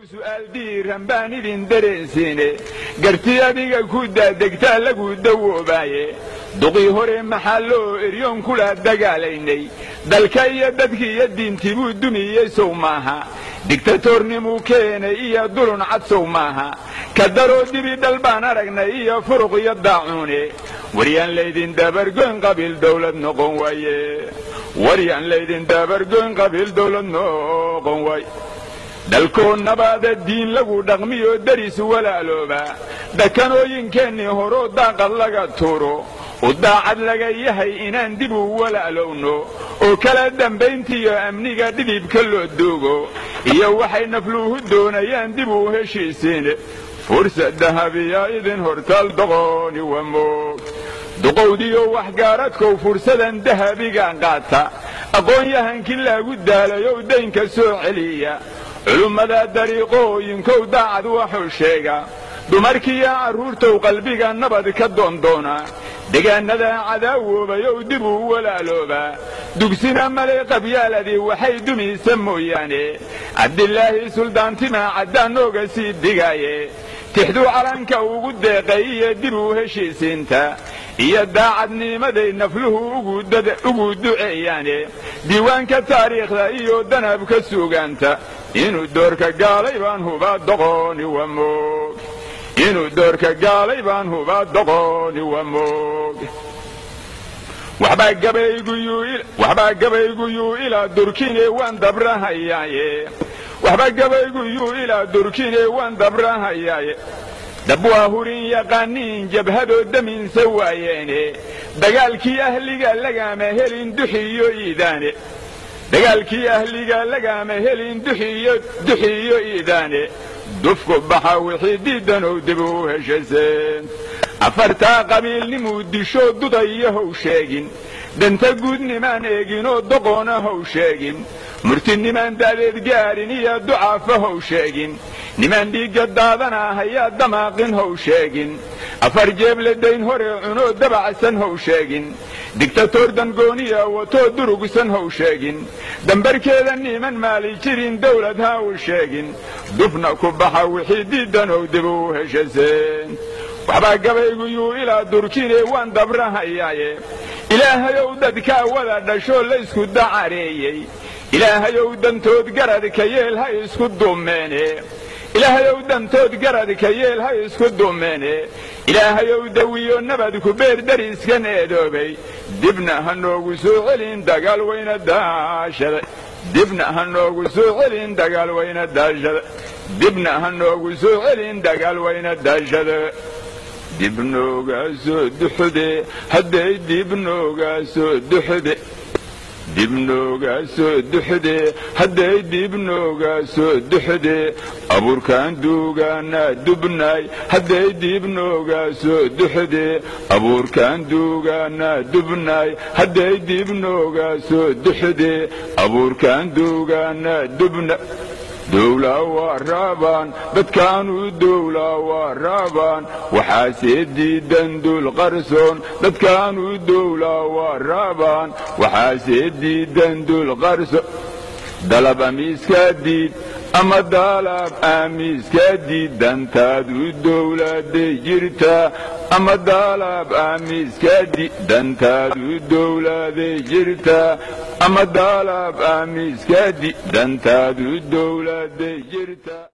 سؤال ديران بان idin dareensiine gartii adiga ku daadegtaa lagu dawoobaye duqii hore maxaa loo eryoon kula dagaalaynay dalka iyo dadkii iyo diintii buu dumiyey sow maaha diktatornimu keenay iyo dulun cad sow maaha ka daroo dibi dhal baan aragnay iyo furuq iyo daacuune waryaan laydin dabargoyn qabiil dawlad noqon waaye waryaan laydin dabargoyn qabiil dawlad noqon waaye dalkoo nabaada diin lagu dhaqmiyo daris walaalooba dhakanooyinkeennii horoo daaqad laga tuuro u daacad laga yahay inaan dib u walaalowno oo kala dambayntiiyo amniga dhidibka loo doogo iyo waxay nafluhu doonayaan dib u heshiisiine fursad dahabiya idin hortaal doqooni waa moog duqowdiyo waxgaaradkow fursadan dahabigan qaata aqoon-yahankii laagu daalayow daynka soo celiya culummada dariiqooyinkow daacad waxuu sheega dumarkiiyo carruurtow qalbiga nabad ka doondoona degaannada cadaawoobayow dib uu walaaloobaa dugsina male qabyaaladii waxay dumaysa mooyaane cabdilaahi suldaantimaa caddaanooga sii digaaye tixduu calanka ugu deeqay iyo dib u heshiisiinta iyo daacadnimaday nafluhu ugu duceeyaane diiwaanka taariikhda iyo danabka suugaanta inuu doorka gaalay baan hubaa doqooni waa moog inuu doorka gaalay baan hubaa doqooni waa moog waxbaa gabaygu yuu ilaa durkine waan dabrahayaaye waxbaa gabaygu yuu ilaa durkine waan dabrahayaaye dab waa hurin yaqaaniin jabhadoo daminsa waayeene dagaalkii ahliga lagama helin duxiyo iidaane dagaalkii ahliga lagama helin duxiyo iidaane dufku baxa wixii diidanow dib u heshaseen afartaa qabiilnimuu disho dudayo how sheegin danta guud nimaan eeginoo doqoona how sheegin murtinimaan da'deed gaarin iyo ducaafa how sheegin nimaan dhiigga daadana hayaa damaaqin how sheegin afar jeeble dayn hore cunoo dabacsan how sheegin diktator dangooniya watoo durugsan how sheegin dambarkeeda niman maali jirin dawlad ha u sheegin dufna ku baxa wixii diidanow dib u heshaseen waxbaa gabaygu yuu ilaa durkine waan dabrahayaaye ilaahayow dadkaa wada dhashoo laysku dacareeyey ilaahayow dantood garadka yeel ha isku dumeene ilaahayow dantood garadka yeel ha isku dumeene ilaahayow dawiyo nabad ku beer dariskan eedoobay dibna ha noogu soo celin dagaal wayna daashada dibna ha noogu soo celin dagaal wayna daashada dibna ha noogu soo celin dagaal wayna daashada dibnooga soo duxde hadday dibnooga soo duxde dibnooga soo duxde hadday dibnooga soo duxde abuurkaan duugaana dubnaay hadday dibnooga soo duxde abuurkaan duugaana dubnaay hadday dibnooga soo duxde abuurkaan duugaana dubna dowla waa raabaan dadkaanu dowla waa raabaan waxaase diidan dul qarsoon dadkaanu dowla waa raabaan waxaase diidan dul qarsoon dalab amiiska diid ama dalab amiiska diid dantaadu dowladay jirtaa ama dalab amiiska diid dantaadu dowladay jirtaa ama dalab amiiska diid dantaadu dowladay jirtaa